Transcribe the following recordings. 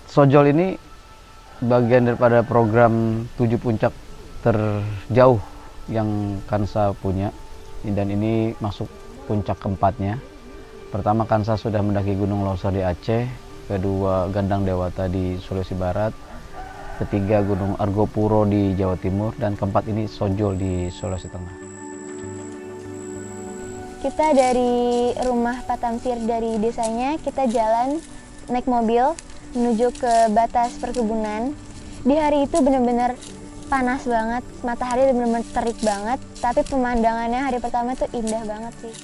Sojol ini bagian daripada program 7 puncak terjauh yang Kansa punya, dan ini masuk puncak keempatnya. Pertama, Kansa sudah mendaki Gunung Leuser di Aceh, kedua Gandang Dewata di Sulawesi Barat, ketiga Gunung Argopuro di Jawa Timur, dan keempat ini Sojol di Sulawesi Tengah. Kita dari rumah Pak Tamsir, dari desanya kita jalan naik mobil menuju ke batas perkebunan. Di hari itu benar-benar panas banget, matahari benar-benar terik banget, tapi pemandangannya hari pertama itu indah banget sih.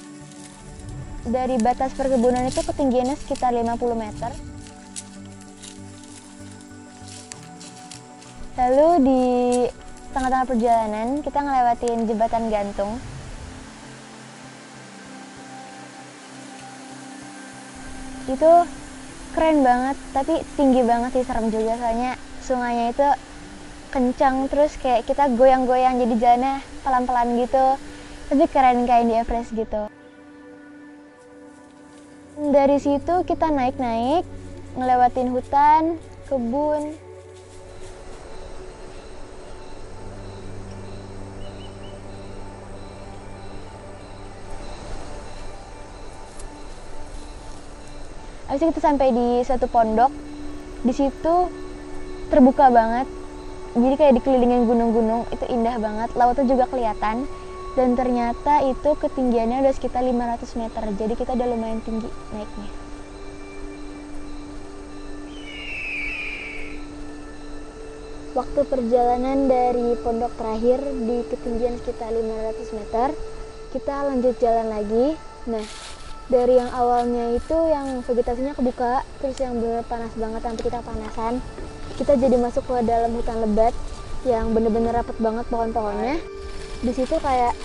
Dari batas perkebunan itu ketinggiannya sekitar 50 meter. Lalu di tengah-tengah perjalanan kita ngelewatin jembatan gantung. Itu keren banget, tapi tinggi banget sih, serem juga soalnya sungainya itu kencang, terus kayak kita goyang-goyang jadi jalannya pelan-pelan gitu, tapi keren kayak di Everest gitu. Dari situ kita naik-naik, ngelewatin hutan, kebun. Habis itu kita sampai di suatu pondok, di situ terbuka banget. Jadi kayak dikelilingin gunung-gunung, itu indah banget, lautnya juga kelihatan. Dan ternyata itu ketinggiannya udah sekitar 500 meter, jadi kita udah lumayan tinggi naiknya. Waktu perjalanan dari pondok terakhir di ketinggian sekitar 500 meter, kita lanjut jalan lagi. Nah, dari yang awalnya itu yang vegetasinya kebuka, terus yang bener panas banget sampai kita panasan, kita jadi masuk ke dalam hutan lebat yang bener-bener rapet banget pohon-pohonnya. Di situ kayak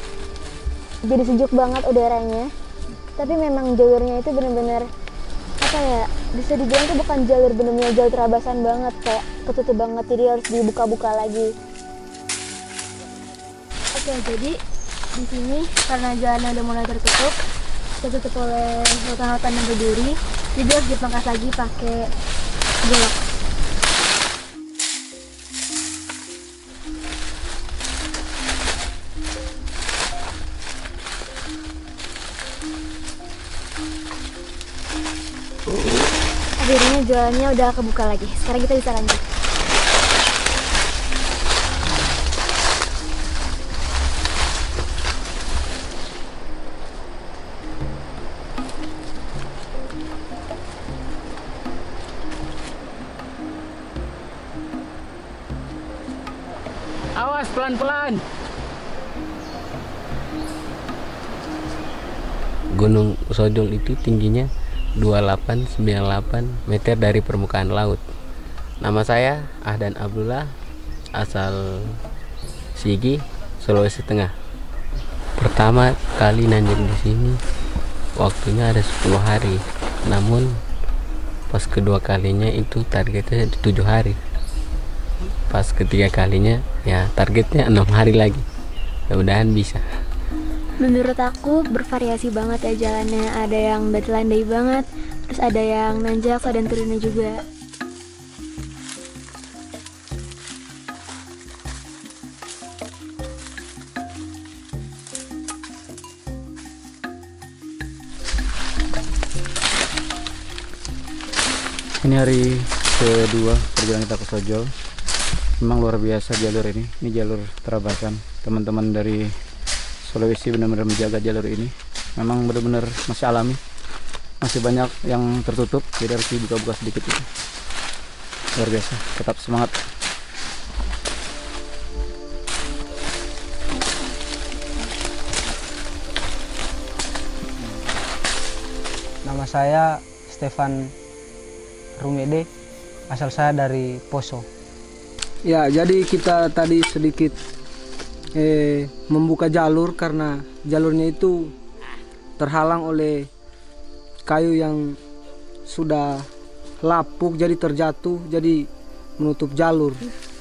jadi sejuk banget udaranya, tapi memang jalurnya itu bener-bener apa ya, bisa dibilang itu bukan jalur bener-bener jalur terabasan banget, kayak ketutup banget, jadi harus dibuka-buka lagi. Oke, jadi di sini karena jalannya udah mulai tertutup oleh hutan-hutan yang berduri, jadi harus dipangkas lagi pakai golok. Akhirnya jalannya udah kebuka lagi. Sekarang kita bisa lanjut. Awas, pelan-pelan. Gunung Sojol itu tingginya 2898 meter dari permukaan laut. Nama saya Ahdan Abdullah, asal Sigi, Sulawesi Tengah. Pertama kali nanjak di sini waktunya ada 10 hari. Namun pas kedua kalinya itu targetnya 7 hari. Pas ketiga kalinya ya targetnya 6 hari lagi. Mudah-mudahan bisa. Menurut aku bervariasi banget ya jalannya, ada yang landai banget, terus ada yang nanjak, ada yang turunnya juga. Ini hari kedua perjalanan kita ke Sojol. Memang luar biasa jalur ini. Ini jalur terabasan. Teman-teman dari Sulawesi benar-benar menjaga jalur ini. Memang benar-benar masih alami, masih banyak yang tertutup, jadi harus dibuka-buka sedikit itu. Luar biasa, tetap semangat. Nama saya Stefan Rumede, asal saya dari Poso. Ya, jadi kita tadi sedikit membuka jalur karena jalurnya itu terhalang oleh kayu yang sudah lapuk, jadi terjatuh, jadi menutup jalur.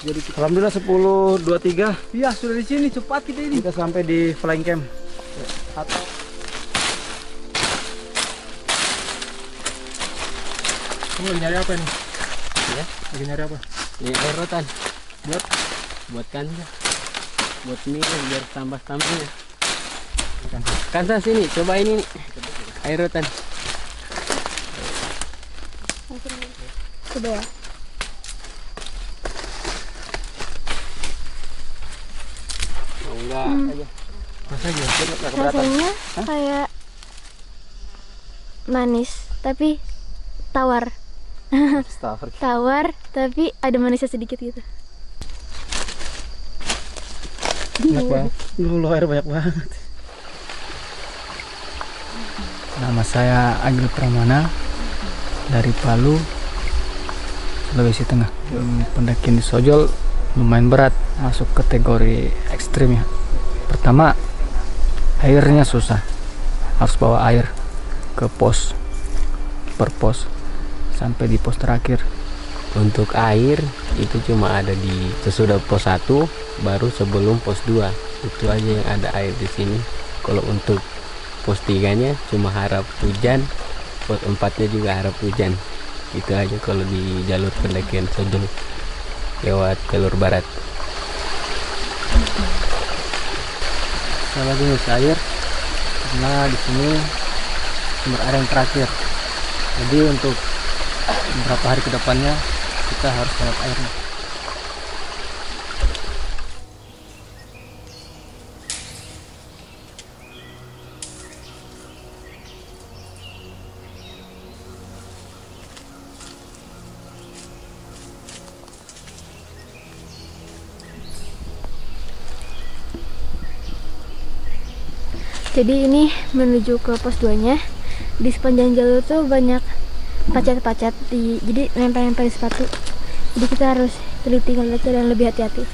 Jadi kita... Alhamdulillah 10.23. Iya, sudah di sini, cepat kita ini. Kita sampai di flying camp. Atau Kamu nyari apa nih? Ya, Lagi nyari apa? ini air rotan. Buat Buat kansa. Buat mie biar tambah-tambahnya. Kansa sini, coba ini nih. Air rotan. Coba ya. Oh, enggak. rasanya Rasanya kayak manis, tapi tawar. Tawar, tapi ada manisnya sedikit gitu. banyak banget. Dulu air banyak banget. Nama saya Agil Pramana dari Palu, Sulawesi Tengah. Pendakian di Sojol lumayan berat, masuk kategori ekstrim ya. Pertama, airnya susah, harus bawa air ke pos, per pos sampai di pos terakhir. Untuk air itu cuma ada di sesudah pos 1 baru sebelum pos 2. Itu aja yang ada air di sini. Kalau untuk pos 3-nya cuma harap hujan, pos 4-nya juga harap hujan. Itu aja kalau di jalur pendakian Sojol lewat jalur barat. Saya lagi ngisi air karena di sini sumber air yang terakhir. Jadi untuk beberapa hari ke depannya kita harus hemat airnya. Jadi ini menuju ke pos 2-nya. Di sepanjang jalur tuh banyak pacat-pacat, jadi nempel-nempel di sepatu. Jadi kita harus teliti ngeliatnya dan lebih hati-hati.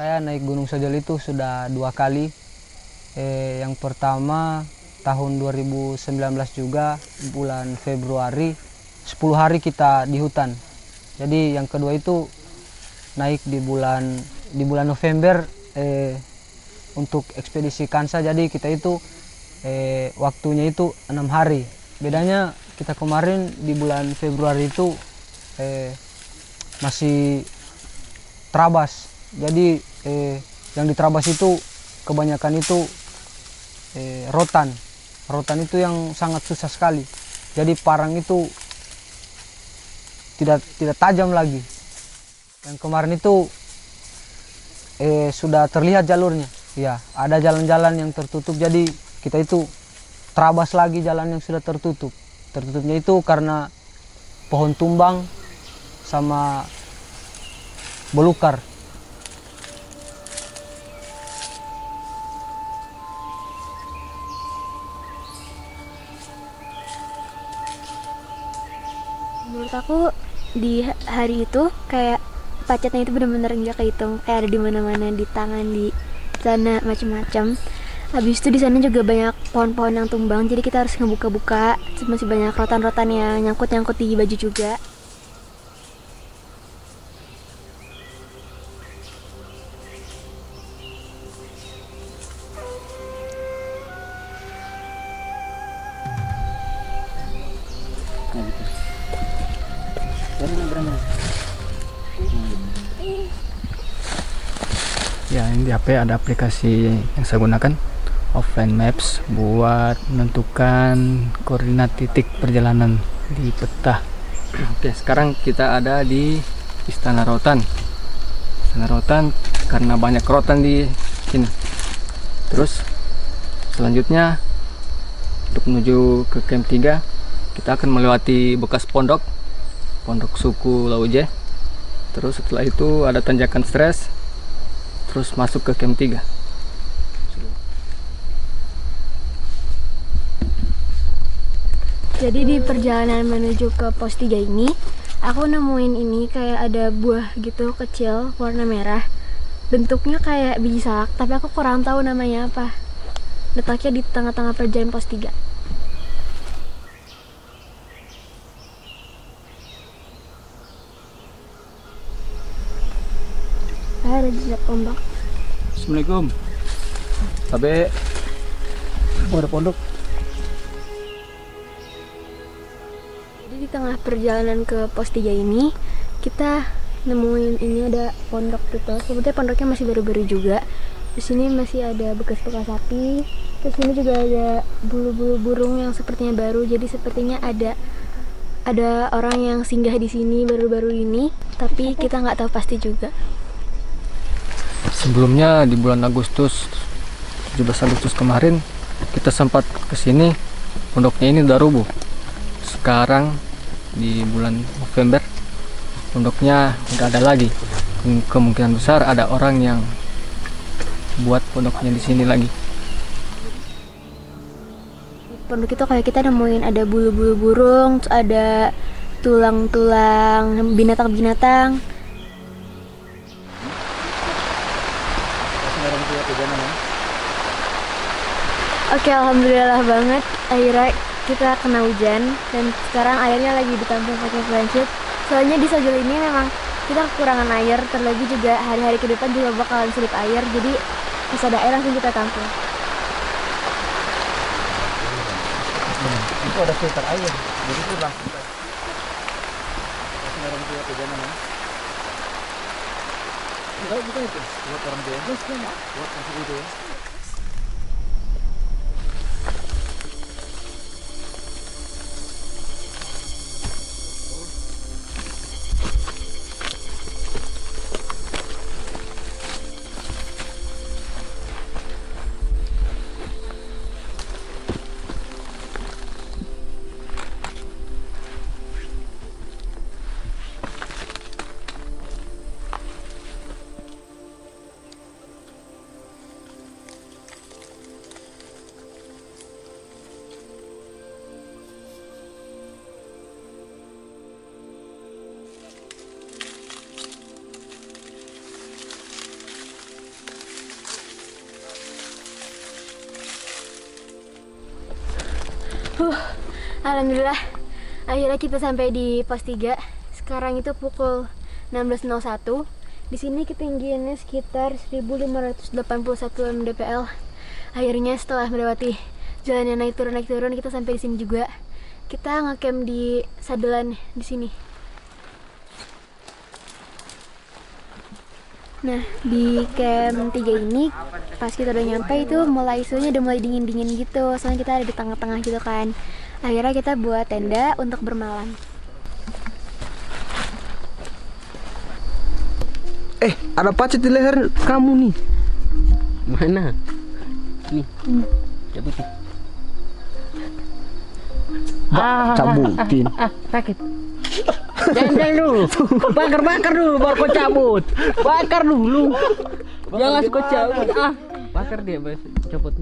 Saya naik Gunung Sojol itu sudah 2 kali. Yang pertama tahun 2019 juga bulan Februari, 10 hari kita di hutan. Jadi yang kedua itu naik di bulan November untuk ekspedisi Kansa. Jadi kita itu waktunya itu 6 hari. Bedanya kita kemarin di bulan Februari itu masih terabas. Jadi yang di Trabas itu kebanyakan itu rotan. Rotan itu yang sangat susah sekali. Jadi parang itu tidak tajam lagi. Yang kemarin itu sudah terlihat jalurnya. Ya, ada jalan-jalan yang tertutup. Jadi kita itu terabas lagi jalan yang sudah tertutup. Tertutupnya itu karena pohon tumbang sama belukar. Menurut aku di hari itu kayak pacatnya itu benar-benar nggak kehitung, kayak ada di mana-mana, di tangan, di sana, macam-macam. Habis itu di sana juga banyak pohon-pohon yang tumbang, jadi kita harus ngebuka-buka. Terus masih banyak rotan-rotan yang nyangkut-nyangkut di baju juga. Ya, ini di HP ada aplikasi yang saya gunakan, Offline Maps, buat menentukan koordinat titik perjalanan di peta. Oke, sekarang kita ada di Istana Rotan. Istana Rotan karena banyak rotan di sini. Terus selanjutnya untuk menuju ke camp 3, kita akan melewati bekas pondok suku Lauje. Terus setelah itu ada tanjakan stres, terus masuk ke camp 3. Jadi di perjalanan menuju ke pos 3 ini, aku nemuin ini kayak ada buah gitu kecil warna merah. Bentuknya kayak biji salak, tapi aku kurang tahu namanya apa. Letaknya di tengah-tengah perjalanan pos 3. Ada jejak ombak. Assalamualaikum. Tapi ada pondok. Jadi di tengah perjalanan ke pos 3 ini, kita nemuin ini ada pondok gitu. Sebetulnya pondoknya masih baru-baru juga. Di sini masih ada bekas-bekas sapi. Terus sini juga ada bulu-bulu burung yang sepertinya baru. Jadi sepertinya ada orang yang singgah di sini baru-baru ini, tapi kita nggak tahu pasti juga. Sebelumnya di bulan Agustus, 17 Agustus kemarin, kita sempat ke sini, pondoknya ini udah rubuh. Sekarang di bulan November, pondoknya nggak ada lagi. Kemungkinan besar ada orang yang buat pondoknya di sini lagi. Pondok itu kayak kita nemuin ada bulu-bulu burung, terus ada tulang-tulang binatang-binatang. Oke, alhamdulillah banget. Akhirnya kita kena hujan dan sekarang airnya lagi ditampung pakai flash. Soalnya di Sojol ini memang kita kekurangan air, terlebih juga hari-hari ke depan juga bakalan sulit air, jadi pas ada air langsung kita tampung. Itu ada filter air, jadi itu langsung orang tua pegangan ya. Enggak, bukan itu buat orang tua, buat masuk itu ya. Alhamdulillah, akhirnya kita sampai di pos 3. Sekarang itu pukul 16.01. Di sini ketinggiannya sekitar 1581 mdpl. Akhirnya setelah melewati jalan yang naik turun, kita sampai di sini juga. Kita ngecamp di sadelan di sini. Nah, di camp 3 ini pas kita udah nyampe itu suhunya udah mulai dingin-dingin gitu. Soalnya kita ada di tengah-tengah gitu kan. Akhirnya kita buat tenda untuk bermalam. Ada pacet di leher kamu nih. Mana? Nih. Cabutin. Cabutin. Sakit. Jangan dulu. Bakar dulu baru kau cabut. Bakar dulu. Jangan kau cabut. Bakar dia, copot.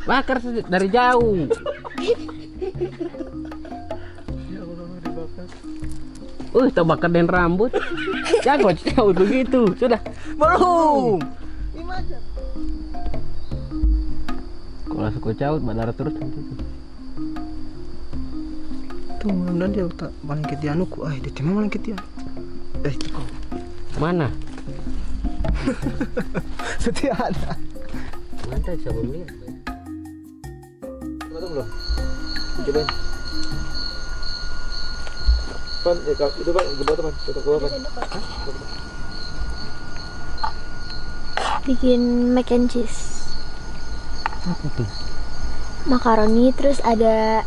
Bakar dari jauh. Tak bakar dan rambut. Jangan jauh begitu. Sudah. Belum. Kalau suka caut, badar terus nanti. Tuh, mudah-mudahan dia tak bangkit di anuku. Dia cuma bangkit dia. Itu kau. Mana? Setia ada. Mana siapa lihat? Belum. Cobain. Pan, itu Pan, ke bawah Pan, ke bawah Pan. bikin mac and cheese. Apa tuh? Makaroni terus ada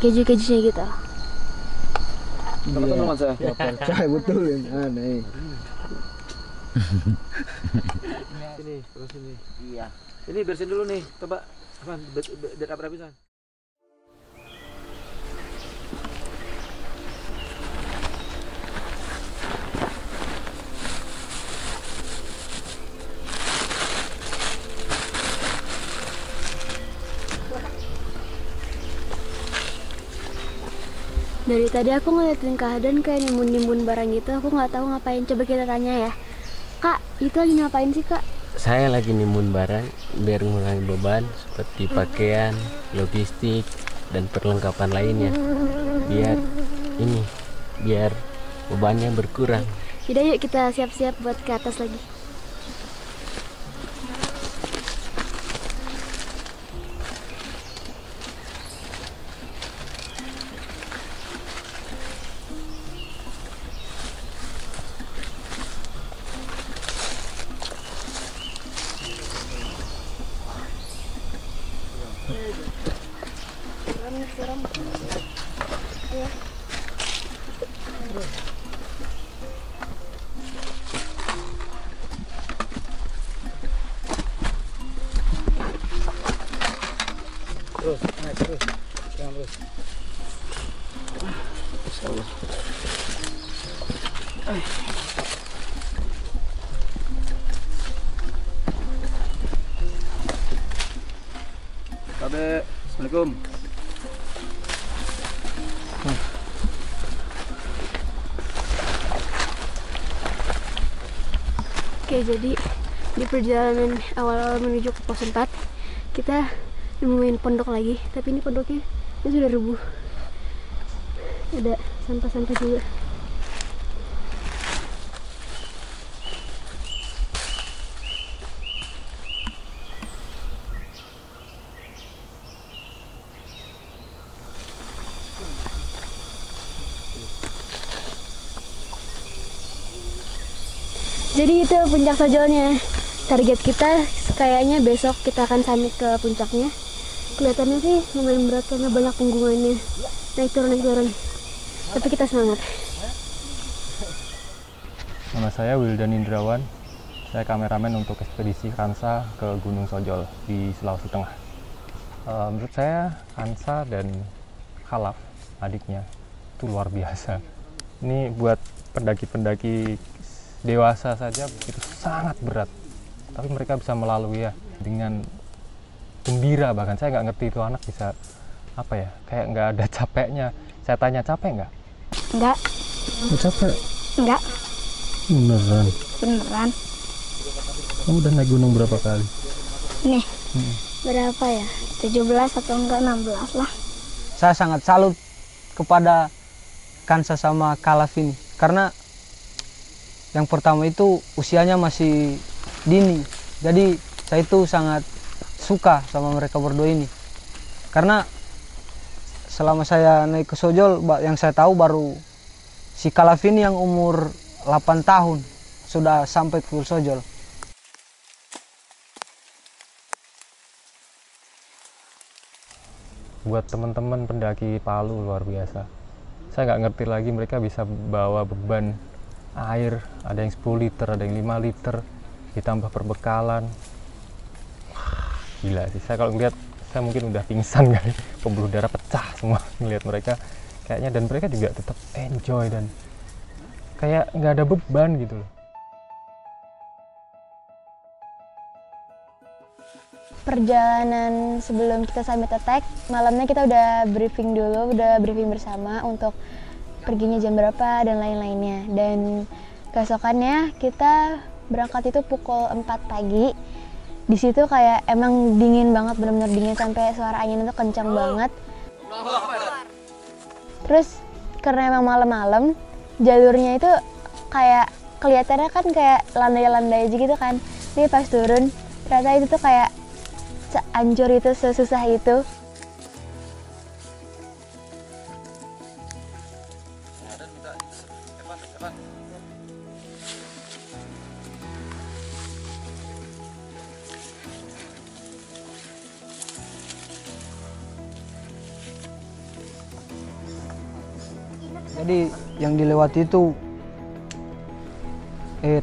keju-kejunya gitu. Teman-teman saya. Ya percaya betul ini. Aneh. Sini, terus sini. Iya. Ini bersihin dulu nih. Coba apa bisa? Dari tadi aku ngeliatin Kak Hadan kayak nimbun-nimbun barang gitu. Aku nggak tahu ngapain. Coba kita tanya ya. Kak, itu lagi ngapain sih Kak? Saya lagi nimbun barang biar mengurangi beban seperti pakaian, logistik, dan perlengkapan lainnya. Biar bebannya berkurang. Yaudah yuk kita siap-siap buat ke atas lagi. Terus, naik terus. Jangan terus. Insyaallah. Babe, Assalamualaikum. Oke, jadi di perjalanan awal-awal menuju ke pos 4 kita nemuin pondok lagi, tapi ini pondoknya ini sudah rubuh. Ada sampah-sampah juga. Jadi itu puncak Sojolnya. Target kita kayaknya besok kita akan summit ke puncaknya. Kelihatannya sih lumayan berat karena banyak punggungannya. Naik turun. Tapi kita semangat. Nama saya Wildan Indrawan. Saya kameramen untuk ekspedisi Kansa ke Gunung Sojol di Sulawesi Tengah. Menurut saya Kansa dan Khalaf, adiknya, itu luar biasa. Ini buat pendaki-pendaki dewasa saja itu sangat berat. Tapi mereka bisa melalui ya dengan gembira, bahkan saya nggak ngerti itu anak bisa apa ya, kayak nggak ada capeknya. Saya tanya capek nggak? Enggak. Nggak capek? Enggak. Beneran? Beneran. Kamu udah naik gunung berapa kali? Nih. Berapa ya? 17 atau enggak 16 lah. Saya sangat salut kepada Kansa sama Khalaf ini karena yang pertama itu usianya masih dini. Jadi saya itu sangat suka sama mereka berdua ini. Karena selama saya naik ke Sojol, yang saya tahu baru si Khalaf ini yang umur 8 tahun sudah sampai full Sojol. Buat teman-teman pendaki Palu luar biasa. Saya nggak ngerti lagi mereka bisa bawa beban air, ada yang 10 liter, ada yang 5 liter, ditambah perbekalan. Wah, gila sih. Saya kalau ngeliat, saya mungkin udah pingsan kali, pembuluh darah pecah semua ngeliat mereka kayaknya, dan mereka juga tetap enjoy dan kayak nggak ada beban gitu loh. Perjalanan sebelum kita summit attack, malamnya kita udah briefing bersama untuk perginya jam berapa dan lain-lainnya. Dan keesokannya kita berangkat itu pukul 4 pagi. Di situ kayak emang dingin banget, benar-benar dingin sampai suara angin itu kencang banget. Terus karena emang malam-malam, jalurnya itu kayak kelihatannya kan kayak landai-landai aja gitu kan. Jadi pas turun, ternyata itu tuh kayak sehancur itu, sesusah itu. Jadi yang dilewati itu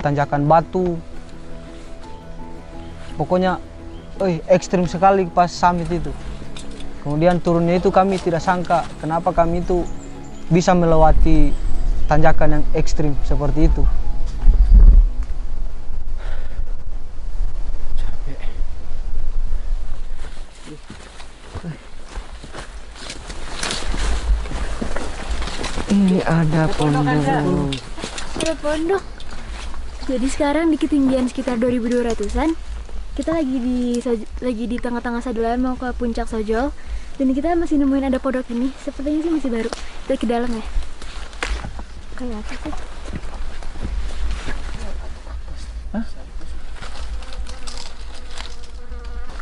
tanjakan batu. Pokoknya ekstrim sekali pas summit itu. Kemudian turunnya itu kami tidak sangka kenapa kami itu bisa melewati tanjakan yang ekstrim seperti itu. Ini ada pondok. Ada pondok. Jadi sekarang di ketinggian sekitar 2200-an. Kita lagi di tengah-tengah Sadelan mau ke puncak Sojol. Dan kita masih nemuin ada pondok ini. Sepertinya sih masih baru. Kita ke dalam ya. Kayak apa sih?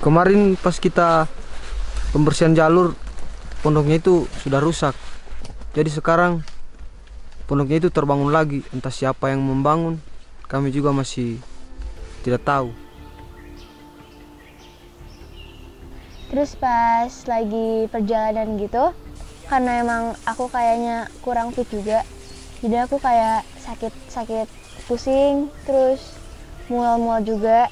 Kemarin pas kita pembersihan jalur, pondoknya itu sudah rusak. Jadi sekarang pondoknya itu terbangun lagi. Entah siapa yang membangun, kami juga masih tidak tahu. Terus pas lagi perjalanan gitu, karena emang aku kayaknya kurang fit juga, jadi aku kayak sakit pusing, terus mual-mual juga.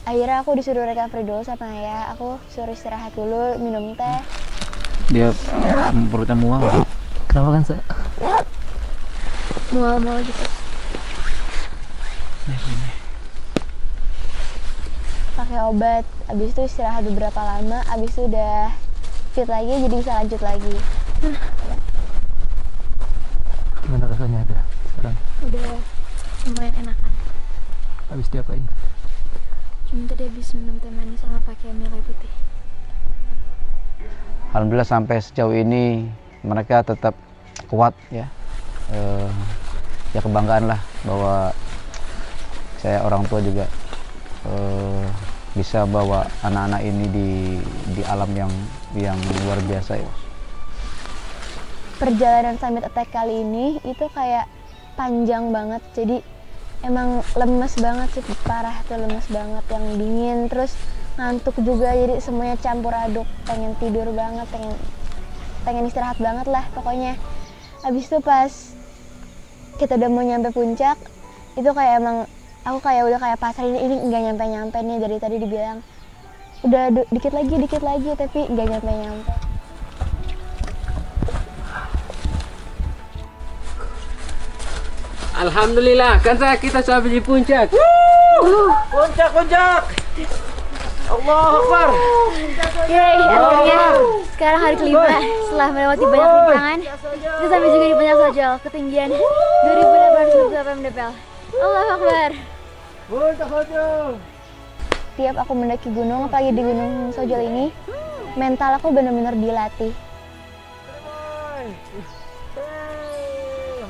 Akhirnya aku disuruh recovery dulu sama ayah. Aku suruh istirahat dulu, minum teh. Dia perutnya mual. Kenapa kan, Sa? Mual-mual gitu. Pakai obat, abis itu istirahat beberapa lama, abis itu udah fit lagi, jadi bisa lanjut lagi. Gimana rasanya ada sekarang? Udah lumayan enakan. Habis diapain? Cuma tadi habis minum teh manis sama pakai mie kayu putih. Alhamdulillah sampai sejauh ini mereka tetap kuat ya. Ya kebanggaan lah bahwa saya orang tua juga bisa bawa anak-anak ini di alam yang luar biasa ya. Perjalanan Summit Attack kali ini itu kayak panjang banget, jadi emang lemes banget sih, parah tuh, lemes banget, yang dingin, terus ngantuk juga, jadi semuanya campur aduk, pengen tidur banget, pengen istirahat banget lah pokoknya. Habis itu pas kita udah mau nyampe puncak, itu kayak emang aku kayak udah kayak pasrah, ini nggak nyampe nih, dari tadi dibilang udah dikit lagi tapi nggak nyampe. Alhamdulillah, kan kita sampai di puncak. Puncak. Allahu Akbar. Yeay, akhirnya sekarang hari kelima setelah melewati banyak rintangan, kita sampai juga di puncak Sojol, ketinggian 2828 mdpl. Allahu Akbar. Puncak Sojol. Tiap aku mendaki gunung, apalagi di Gunung Sojol ini, mental aku benar-benar dilatih.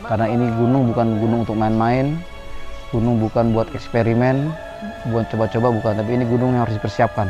Karena ini gunung bukan gunung untuk main-main, gunung bukan buat eksperimen, buat coba-coba bukan, tapi ini gunung yang harus dipersiapkan.